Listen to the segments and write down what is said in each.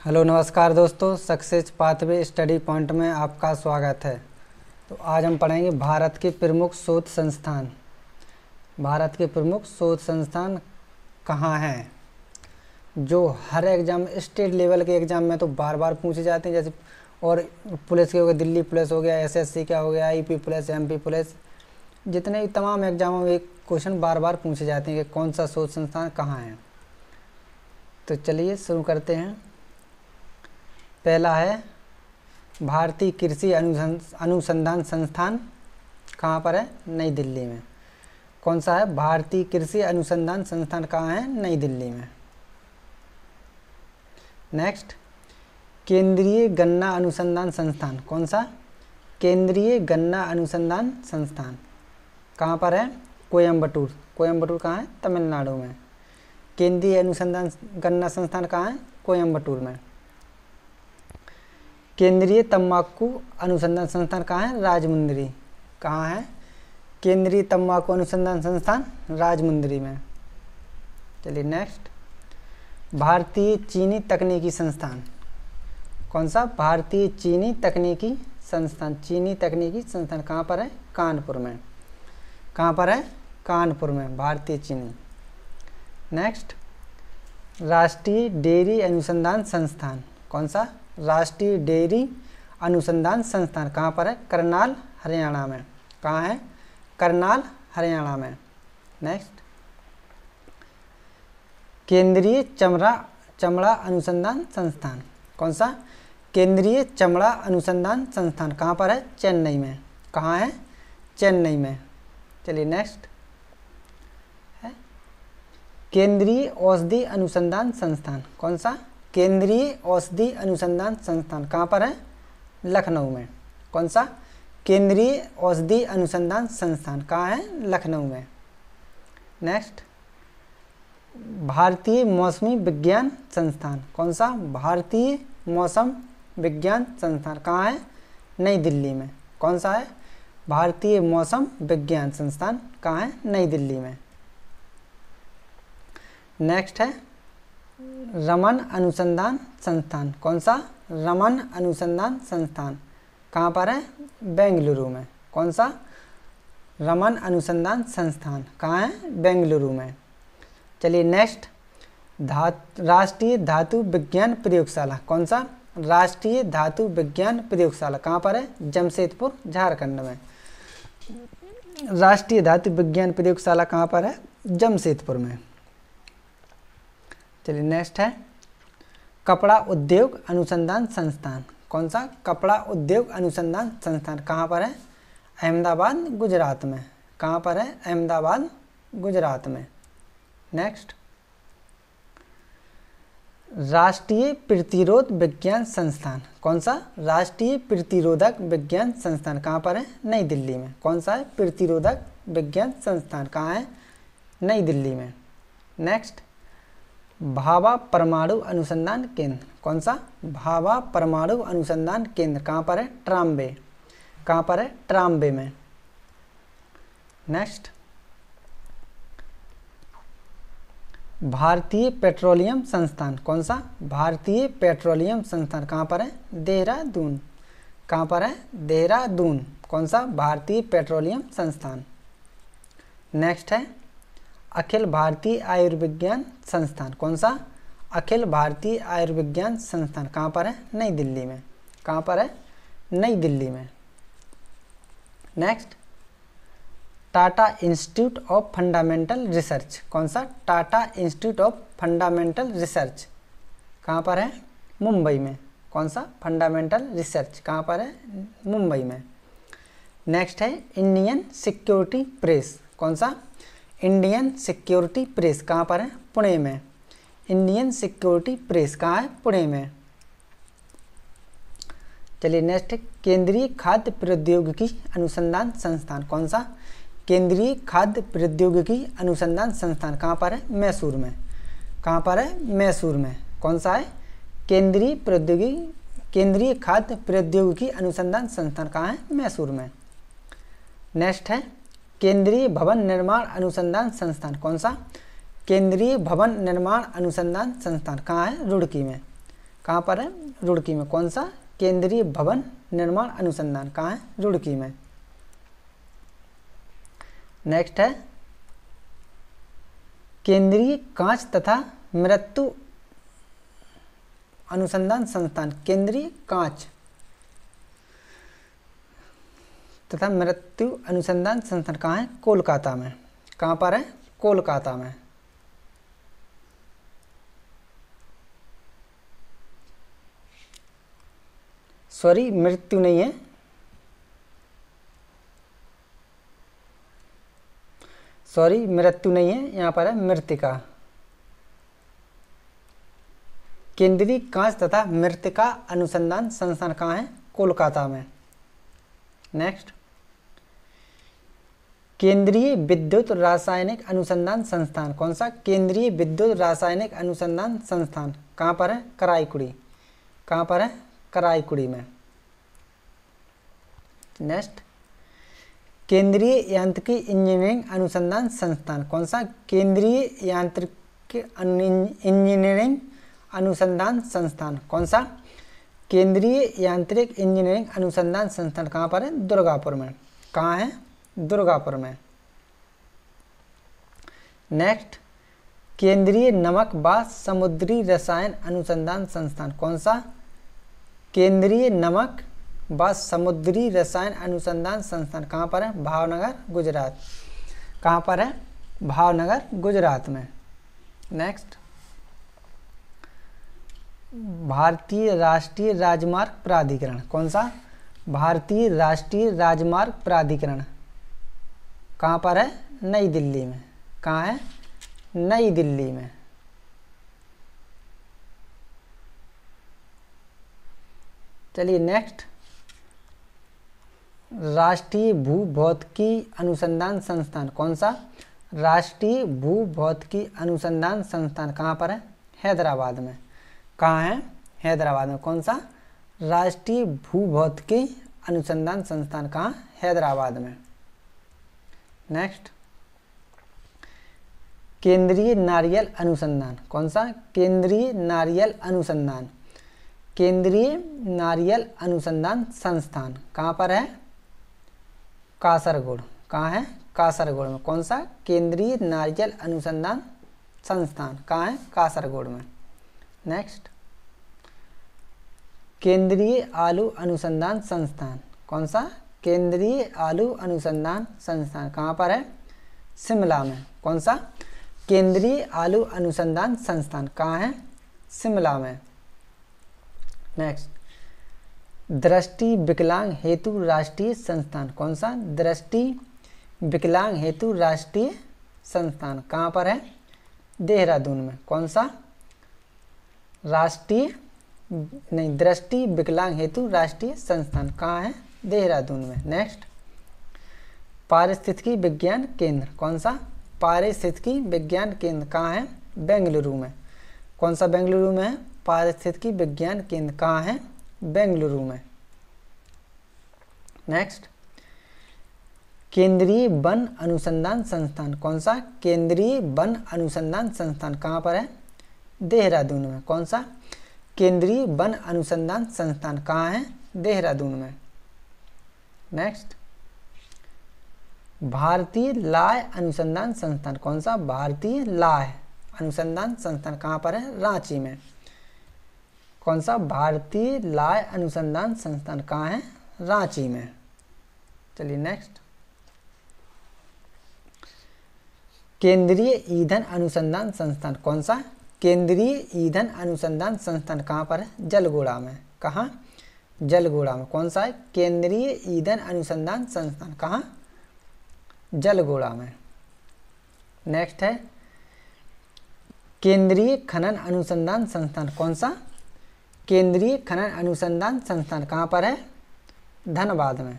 Hello नमस्कार दोस्तों, success pathway study point में आपका स्वागत है। तो आज हम पढ़ेंगे भारत के प्रमुख शोध संस्थान। भारत के प्रमुख शोध संस्थान कहाँ हैं, जो हर एग्ज़ाम स्टेट लेवल के एग्ज़ाम में तो बार बार पूछे जाते हैं। जैसे और पुलिस के हो गए, दिल्ली पुलिस हो गया, एसएससी का हो गया, यूपी पुलिस, एमपी पुलिस, जितने भी तमाम एग्ज़ामों में एक क्वेश्चन बार बार पूछे जाते हैं कि कौन सा शोध संस्थान कहाँ है। तो चलिए शुरू करते हैं। पहला है भारतीय कृषि अनुसंधान संस्थान। कहाँ पर है? नई दिल्ली में। कौन सा है? भारतीय कृषि अनुसंधान संस्थान कहाँ है? नई दिल्ली में। नेक्स्ट, केंद्रीय गन्ना अनुसंधान संस्थान। कौन सा? केंद्रीय गन्ना अनुसंधान संस्थान कहाँ पर है? कोयम्बटूर। कोयम्बटूर कहाँ है? तमिलनाडु में। केंद्रीय अनुसंधान गन्ना संस्थान कहाँ है? कोयम्बटूर में। केंद्रीय तंबाकू अनुसंधान संस्थान कहाँ है? राजमुंदरी। कहाँ है? केंद्रीय तंबाकू अनुसंधान संस्थान राजमुंदरी में। चलिए नेक्स्ट, भारतीय चीनी तकनीकी संस्थान। कौन सा? भारतीय चीनी तकनीकी संस्थान। चीनी तकनीकी संस्थान कहाँ पर है? कानपुर में। कहाँ पर है? कानपुर में, भारतीय चीनी। नेक्स्ट, राष्ट्रीय डेयरी अनुसंधान संस्थान। कौन सा? राष्ट्रीय डेयरी अनुसंधान संस्थान कहाँ पर है? करनाल, हरियाणा में। कहाँ है? करनाल, हरियाणा में। नेक्स्ट, केंद्रीय चमड़ा अनुसंधान संस्थान। कौन सा? केंद्रीय चमड़ा अनुसंधान संस्थान कहाँ पर है? चेन्नई में। कहाँ है? चेन्नई में। चलिए नेक्स्ट है केंद्रीय औषधि अनुसंधान संस्थान। कौन सा? केंद्रीय औषधि अनुसंधान संस्थान कहाँ पर है? लखनऊ में। कौन सा? केंद्रीय औषधि अनुसंधान संस्थान कहाँ है? लखनऊ में। नेक्स्ट, भारतीय मौसमी विज्ञान संस्थान। कौन सा? भारतीय मौसम विज्ञान संस्थान कहाँ है? नई दिल्ली में। कौन सा है? भारतीय मौसम विज्ञान संस्थान कहाँ है? नई दिल्ली में। नेक्स्ट है रमन अनुसंधान संस्थान। कौन सा? रमन अनुसंधान संस्थान कहाँ पर है? बेंगलुरु में। कौन सा? रमन अनुसंधान संस्थान कहाँ है? बेंगलुरु में। चलिए नेक्स्ट, राष्ट्रीय धातु विज्ञान प्रयोगशाला। कौन सा? राष्ट्रीय धातु विज्ञान प्रयोगशाला कहाँ पर है? जमशेदपुर, झारखंड में। राष्ट्रीय धातु विज्ञान प्रयोगशाला कहाँ पर है? जमशेदपुर में। चलिए नेक्स्ट है कपड़ा उद्योग अनुसंधान संस्थान। कौन सा? कपड़ा उद्योग अनुसंधान संस्थान कहाँ पर है? अहमदाबाद, गुजरात में। कहाँ पर है? अहमदाबाद, गुजरात में। नेक्स्ट, राष्ट्रीय प्रतिरोध विज्ञान संस्थान। कौन सा? राष्ट्रीय प्रतिरोधक विज्ञान संस्थान कहाँ पर है? नई दिल्ली में। कौन सा है? प्रतिरोधक विज्ञान संस्थान कहाँ है? नई दिल्ली में। नेक्स्ट, भाभा परमाणु अनुसंधान केंद्र। कौन सा? भाभा परमाणु अनुसंधान केंद्र कहाँ पर है? ट्राम्बे। कहाँ पर है? ट्राम्बे में। नेक्स्ट, भारतीय पेट्रोलियम संस्थान। कौन सा? भारतीय पेट्रोलियम संस्थान कहाँ पर है? देहरादून। कहाँ पर है? देहरादून। कौन सा? भारतीय पेट्रोलियम संस्थान। नेक्स्ट है अखिल भारतीय आयुर्विज्ञान संस्थान। कौन सा? अखिल भारतीय आयुर्विज्ञान संस्थान कहाँ पर है? नई दिल्ली में। कहाँ पर है? नई दिल्ली में। Next, Tata institute of fundamental research. कौन सा? Tata institute of fundamental research कहाँ पर है? मुंबई में। कौन सा? फंडामेंटल रिसर्च कहाँ पर है? मुंबई में। नेक्स्ट है इंडियन सिक्योरिटी प्रेस। कौन सा? इंडियन सिक्योरिटी प्रेस कहाँ पर है? पुणे में। इंडियन सिक्योरिटी प्रेस कहाँ है? पुणे में। चलिए नेक्स्ट, केंद्रीय खाद्य प्रौद्योगिकी अनुसंधान संस्थान। कौन सा? केंद्रीय खाद्य प्रौद्योगिकी अनुसंधान संस्थान कहाँ पर है? मैसूर में। कहाँ पर है? मैसूर में। कौन सा है? केंद्रीय खाद्य प्रौद्योगिकी अनुसंधान संस्थान कहाँ है? मैसूर में। नेक्स्ट है केंद्रीय भवन निर्माण अनुसंधान संस्थान। कौन सा? केंद्रीय भवन निर्माण अनुसंधान संस्थान कहाँ है? रुड़की में। कहाँ पर है? रुड़की में। कौन सा? केंद्रीय भवन निर्माण अनुसंधान कहाँ है? रुड़की में। नेक्स्ट है केंद्रीय कांच तथा मृत्यु अनुसंधान संस्थान। केंद्रीय कांच तथा मृत्यु अनुसंधान संस्थान कहाँ है? कोलकाता में। कहाँ पर है? कोलकाता में। सॉरी, मृत्यु नहीं है, सॉरी मृत्यु नहीं है, यहाँ पर है मृतिका। केंद्रीय कांच तथा मृतिका अनुसंधान संस्थान कहाँ है? कोलकाता में। नेक्स्ट केंद्रीय विद्युत रासायनिक अनुसंधान संस्थान। कौन सा? केंद्रीय विद्युत रासायनिक अनुसंधान संस्थान कहाँ पर है? कराईकुड़ी। कहाँ पर है? कराईकुड़ी में। नेक्स्ट केंद्रीय यांत्रिकी इंजीनियरिंग अनुसंधान संस्थान। कौन सा? केंद्रीय यांत्रिकी इंजीनियरिंग अनुसंधान संस्थान। कौन सा? केंद्रीय यांत्रिक इंजीनियरिंग अनुसंधान संस्थान कहाँ पर है? दुर्गापुर में। कहाँ है? दुर्गापुर में। नेक्स्ट केंद्रीय नमक व समुद्री रसायन अनुसंधान संस्थान। कौन सा? केंद्रीय नमक व समुद्री रसायन अनुसंधान संस्थान कहाँ पर है? भावनगर, गुजरात। कहाँ पर है? भावनगर, गुजरात में। नेक्स्ट भारतीय राष्ट्रीय राजमार्ग प्राधिकरण। कौन सा? भारतीय राष्ट्रीय राजमार्ग प्राधिकरण कहाँ पर है? नई दिल्ली में। कहाँ है? नई दिल्ली में। चलिए नेक्स्ट राष्ट्रीय भूभौतिकी अनुसंधान संस्थान। कौन सा? राष्ट्रीय भूभौतिकी अनुसंधान संस्थान कहाँ पर है? हैदराबाद में। कहाँ है? हैदराबाद में। कौन सा? राष्ट्रीय भूभौतिकी अनुसंधान संस्थान कहाँ? हैदराबाद में। नेक्स्ट केंद्रीय नारियल अनुसंधान। कौन सा? केंद्रीय नारियल अनुसंधान। केंद्रीय नारियल अनुसंधान संस्थान कहाँ पर है? कासरगोड। कहाँ है? कासरगोड में। कौन सा? केंद्रीय नारियल अनुसंधान संस्थान कहाँ है? कासरगोड में। नेक्स्ट केंद्रीय आलू अनुसंधान संस्थान। कौन सा? केंद्रीय आलू अनुसंधान संस्थान कहाँ पर है? शिमला में। कौन सा? केंद्रीय आलू अनुसंधान संस्थान कहाँ है? शिमला में। नेक्स्ट दृष्टि विकलांग हेतु राष्ट्रीय संस्थान। कौन सा? दृष्टि विकलांग हेतु राष्ट्रीय संस्थान कहाँ पर है? देहरादून में। कौन सा? राष्ट्रीय नहीं, दृष्टि विकलांग हेतु राष्ट्रीय संस्थान कहाँ है? देहरादून में। नेक्स्ट पारिस्थितिकी विज्ञान केंद्र। कौन सा? पारिस्थितिकी विज्ञान केंद्र कहाँ है? बेंगलुरु में। कौन सा? बेंगलुरु में है। पारिस्थितिकी विज्ञान केंद्र कहाँ है? बेंगलुरु में। नेक्स्ट केंद्रीय वन अनुसंधान संस्थान। कौन सा? केंद्रीय वन अनुसंधान संस्थान कहाँ पर है? देहरादून में। कौन सा? केंद्रीय वन अनुसंधान संस्थान कहाँ है? देहरादून में। नेक्स्ट भारतीय लाय अनुसंधान संस्थान। कौन सा? भारतीय लाय अनुसंधान संस्थान कहाँ पर है? रांची में। कौन सा? भारतीय लाय अनुसंधान संस्थान कहाँ है? रांची में। चलिए नेक्स्ट केंद्रीय ईंधन अनुसंधान संस्थान। कौन सा? केंद्रीय ईंधन अनुसंधान संस्थान कहाँ पर है? जलगोड़ा में। कहाँ? जलगोड़ा में। कौन सा है? केंद्रीय ईंधन अनुसंधान संस्थान कहाँ? जलगोड़ा में। नेक्स्ट है केंद्रीय खनन अनुसंधान संस्थान। कौन सा? केंद्रीय खनन अनुसंधान संस्थान कहाँ पर है? धनबाद में।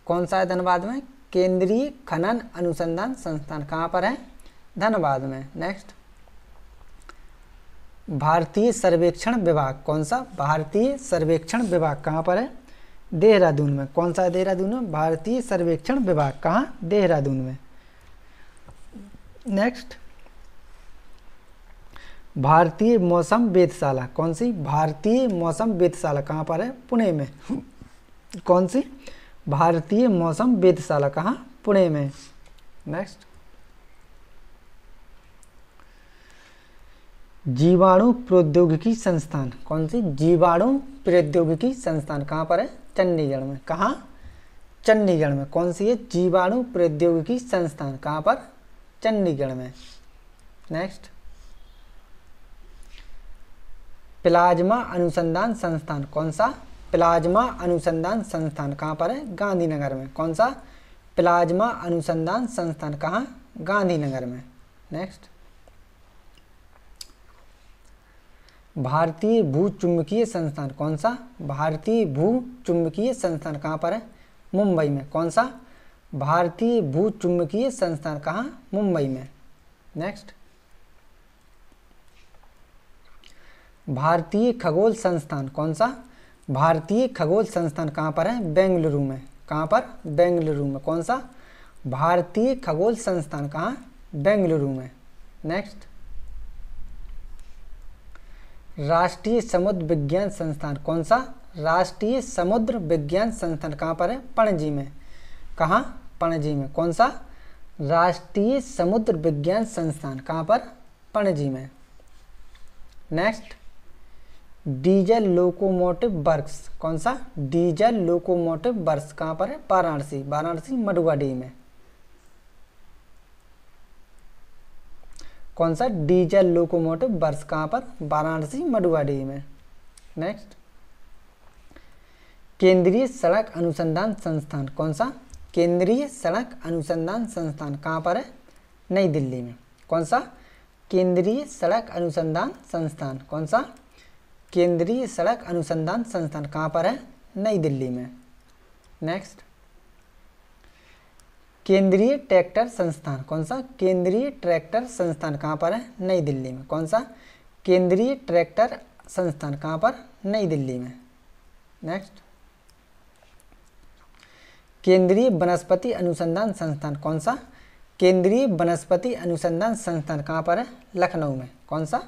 कौन सा है? धनबाद में। केंद्रीय खनन अनुसंधान संस्थान कहाँ पर है? धनबाद में। नेक्स्ट भारतीय सर्वेक्षण विभाग। कौन सा? भारतीय सर्वेक्षण विभाग कहाँ पर है? देहरादून में। कौन सा है? देहरादून में। भारतीय सर्वेक्षण विभाग कहाँ? देहरादून में। नेक्स्ट भारतीय मौसम वेधशाला, कौन सी? भारतीय मौसम वेधशाला कहाँ पर है? पुणे में। कौन सी? भारतीय मौसम वेधशाला कहाँ? पुणे में। नेक्स्ट, जीवाणु प्रौद्योगिकी संस्थान, कौन सी? जीवाणु प्रौद्योगिकी संस्थान कहाँ पर है? चंडीगढ़ में। कहाँ? चंडीगढ़ में। कौन सी है? जीवाणु प्रौद्योगिकी संस्थान कहाँ पर? चंडीगढ़ में। नेक्स्ट, प्लाज्मा अनुसंधान संस्थान, कौन सा? प्लाज्मा अनुसंधान संस्थान कहाँ पर है? गांधीनगर में। कौन सा? प्लाज्मा अनुसंधान संस्थान कहाँ? गांधीनगर में। नेक्स्ट, भारतीय भूचुंबकीय संस्थान, कौन सा? भारतीय भूचुंबकीय संस्थान कहाँ पर है? मुंबई में। कौन सा? भारतीय भूचुंबकीय संस्थान कहाँ? मुंबई में। नेक्स्ट, भारतीय खगोल संस्थान, कौन सा? भारतीय खगोल संस्थान कहाँ पर है? बेंगलुरु में। कहाँ पर? बेंगलुरु में। कौन सा? भारतीय खगोल संस्थान कहाँ? बेंगलुरु में। नेक्स्ट, राष्ट्रीय समुद्र विज्ञान संस्थान, कौन सा? राष्ट्रीय समुद्र विज्ञान संस्थान कहाँ पर है? पणजी में। कहाँ? पणजी में। कौन सा? राष्ट्रीय समुद्र विज्ञान संस्थान कहाँ पर? पणजी में। नेक्स्ट, डीजल लोकोमोटिव वर्क्स, कौन सा? डीजल लोकोमोटिव वर्क्स कहाँ पर है? वाराणसी। वाराणसी मडुवाडीह में। कौन सा? डीजल लोकोमोटिव वर्क्स कहाँ पर? वाराणसी मडुवाडीह में। नेक्स्ट, केंद्रीय सड़क अनुसंधान संस्थान, कौन सा? केंद्रीय सड़क अनुसंधान संस्थान कहाँ पर है? नई दिल्ली में। कौन सा? केंद्रीय सड़क अनुसंधान संस्थान, कौन सा? केंद्रीय सड़क अनुसंधान संस्थान कहाँ पर है? नई दिल्ली में। नेक्स्ट, केंद्रीय ट्रैक्टर संस्थान, कौन सा? केंद्रीय ट्रैक्टर संस्थान कहाँ पर है? नई दिल्ली में। कौन सा? केंद्रीय ट्रैक्टर संस्थान कहाँ पर? नई दिल्ली में। नेक्स्ट, केंद्रीय वनस्पति अनुसंधान संस्थान, कौन सा? केंद्रीय वनस्पति अनुसंधान संस्थान कहाँ पर है? लखनऊ में। कौन सा?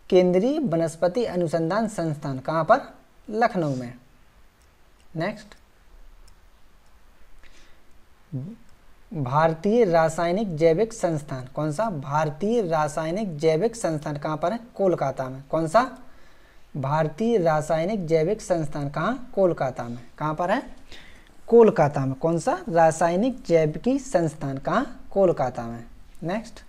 केंद्रीय वनस्पति अनुसंधान संस्थान कहाँ पर? लखनऊ में। नेक्स्ट, भारतीय रासायनिक जैविक संस्थान, कौन सा? भारतीय रासायनिक जैविक संस्थान कहाँ पर है? कोलकाता में। कौन सा? भारतीय रासायनिक जैविक संस्थान कहाँ? कोलकाता में। कहाँ पर है? कोलकाता में। कौन सा? रासायनिक जैविकी संस्थान कहाँ? कोलकाता में। नेक्स्ट,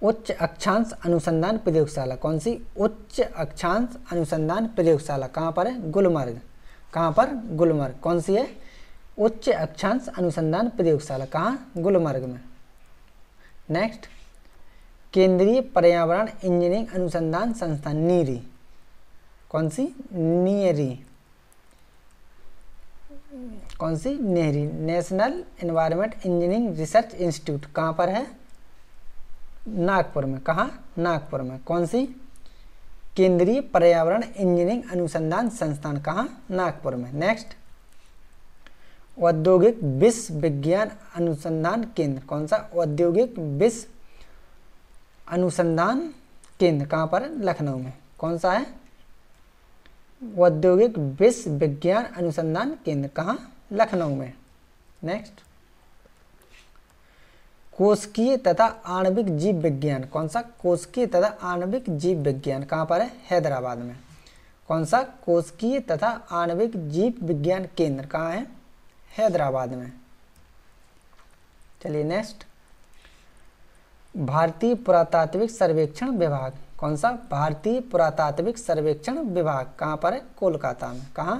उच्च अक्षांश अनुसंधान प्रयोगशाला, कौन सी? उच्च अक्षांश अनुसंधान प्रयोगशाला कहाँ पर है? गुलमर्ग। कहाँ पर? गुलमर्ग। कौन सी है? उच्च अक्षांश अनुसंधान प्रयोगशाला कहाँ? गुलमर्ग में। नेक्स्ट, केंद्रीय पर्यावरण इंजीनियरिंग अनुसंधान संस्थान नीरी, कौन सी? नीरी। कौन सी? NEERI. National environment engineering research institute कहाँ पर है? नागपुर में। कहाँ? नागपुर में। कौन सी? केंद्रीय पर्यावरण इंजीनियरिंग अनुसंधान संस्थान कहाँ? नागपुर में। नेक्स्ट, औद्योगिक विश्व विज्ञान अनुसंधान केंद्र, कौन सा? औद्योगिक विश्व अनुसंधान केंद्र कहाँ पर है? लखनऊ में। कौन सा है? औद्योगिक विश्व विज्ञान अनुसंधान केंद्र कहाँ? लखनऊ में। नेक्स्ट, कोशिकीय तथा आणविक जीव विज्ञान, कौन सा? कोशिकीय तथा आणविक जीव विज्ञान कहाँ पर है? हैदराबाद में। कौन सा? कोशिकीय तथा आणविक जीव विज्ञान केंद्र कहाँ है? हैदराबाद में। चलिए नेक्स्ट, भारतीय पुरातात्विक सर्वेक्षण विभाग, कौन सा? भारतीय पुरातात्विक सर्वेक्षण विभाग कहाँ पर है? कोलकाता में। कहाँ?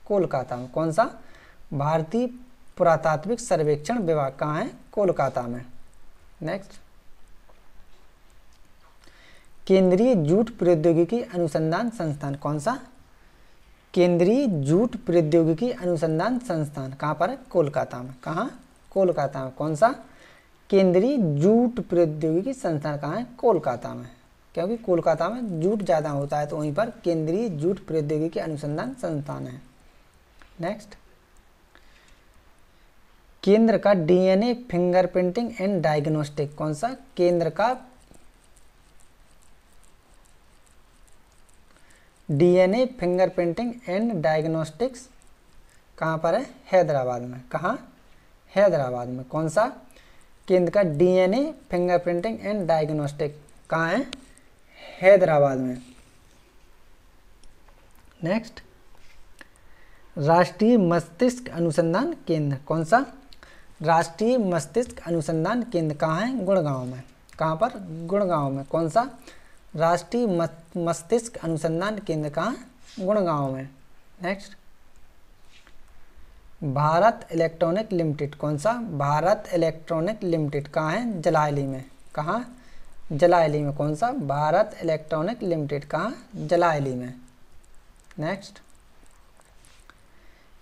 कोलकाता में। कौन सा? भारतीय पुरातात्विक सर्वेक्षण विभाग कहाँ है? कोलकाता में। नेक्स्ट, केंद्रीय जूट प्रौद्योगिकी अनुसंधान संस्थान, कौन सा? केंद्रीय जूट प्रौद्योगिकी अनुसंधान संस्थान कहाँ पर है? कोलकाता में। कहाँ? कोलकाता में। कौन सा? केंद्रीय जूट प्रौद्योगिकी संस्थान कहाँ है? कोलकाता में। क्योंकि कोलकाता में जूट ज़्यादा होता है तो वहीं पर केंद्रीय जूट प्रौद्योगिकी अनुसंधान संस्थान है। नेक्स्ट, केंद्र का डीएनए फिंगरप्रिंटिंग एंड डायग्नोस्टिक, कौन सा? केंद्र का डीएनए फिंगरप्रिंटिंग एंड डायग्नोस्टिक्स कहाँ पर है? हैदराबाद में। कहाँ? हैदराबाद में। कौन सा केंद्र का डीएनए फिंगरप्रिंटिंग एंड डायग्नोस्टिक कहाँ है? हैदराबाद में। नेक्स्ट, राष्ट्रीय मस्तिष्क अनुसंधान केंद्र कौन सा? राष्ट्रीय मस्तिष्क अनुसंधान केंद्र कहाँ है? गुड़गांव में। कहाँ पर? गुड़गांव में। कौन सा? राष्ट्रीय मस्तिष्क अनुसंधान केंद्र कहाँ? गुड़गांव में। नेक्स्ट, भारत इलेक्ट्रॉनिक लिमिटेड कौन सा? भारत इलेक्ट्रॉनिक लिमिटेड कहाँ है? जलायली में। कहाँ? जलायली में। कौन सा? भारत इलेक्ट्रॉनिक लिमिटेड कहाँ? जलायली में। नेक्स्ट,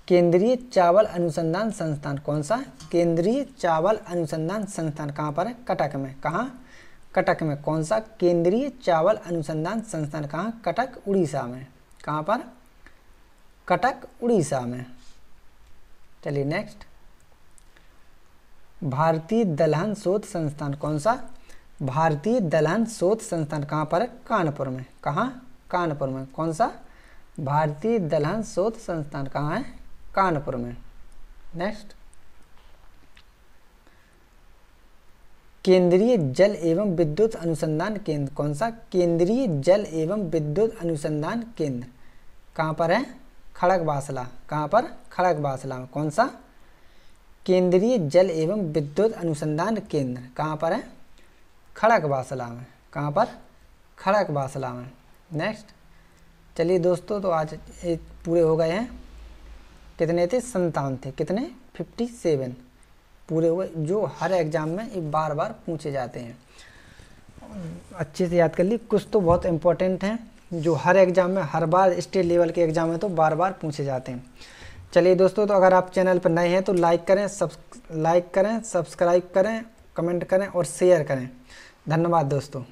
केंद्रीय चावल अनुसंधान संस्थान कौन सा? केंद्रीय चावल अनुसंधान संस्थान कहाँ पर है? कटक में। कहाँ? कटक में। कौन सा? केंद्रीय चावल अनुसंधान संस्थान कहाँ? कटक, उड़ीसा में। कहाँ पर? कटक, उड़ीसा में। चलिए नेक्स्ट, भारतीय दलहन शोध संस्थान कौन सा? भारतीय दलहन शोध संस्थान कहाँ पर है? कानपुर में। कहाँ? कानपुर में। कौन सा? भारतीय दलहन शोध संस्थान कहाँ है? कानपुर में। नेक्स्ट, केंद्रीय जल एवं विद्युत अनुसंधान केंद्र कौन सा? केंद्रीय जल एवं विद्युत अनुसंधान केंद्र कहाँ पर है? खड़गवासला। कहाँ पर? खड़गवासला में। कौन सा? केंद्रीय जल एवं विद्युत अनुसंधान केंद्र कहाँ पर है? खड़गवासला में। कहाँ पर? खड़गवासला में। नेक्स्ट, चलिए दोस्तों, तो आज पूरे हो गए हैं। कितने थे? 57 थे। कितने? 57 पूरे हुए, जो हर एग्ज़ाम में एक बार बार पूछे जाते हैं। अच्छे से याद कर ली। कुछ तो बहुत इम्पोर्टेंट हैं जो हर एग्ज़ाम में, हर बार स्टेट लेवल के एग्ज़ाम में तो बार बार पूछे जाते हैं। चलिए दोस्तों, तो अगर आप चैनल पर नए हैं तो लाइक करें, सब्सक्राइब करें, कमेंट करें और शेयर करें। धन्यवाद दोस्तों।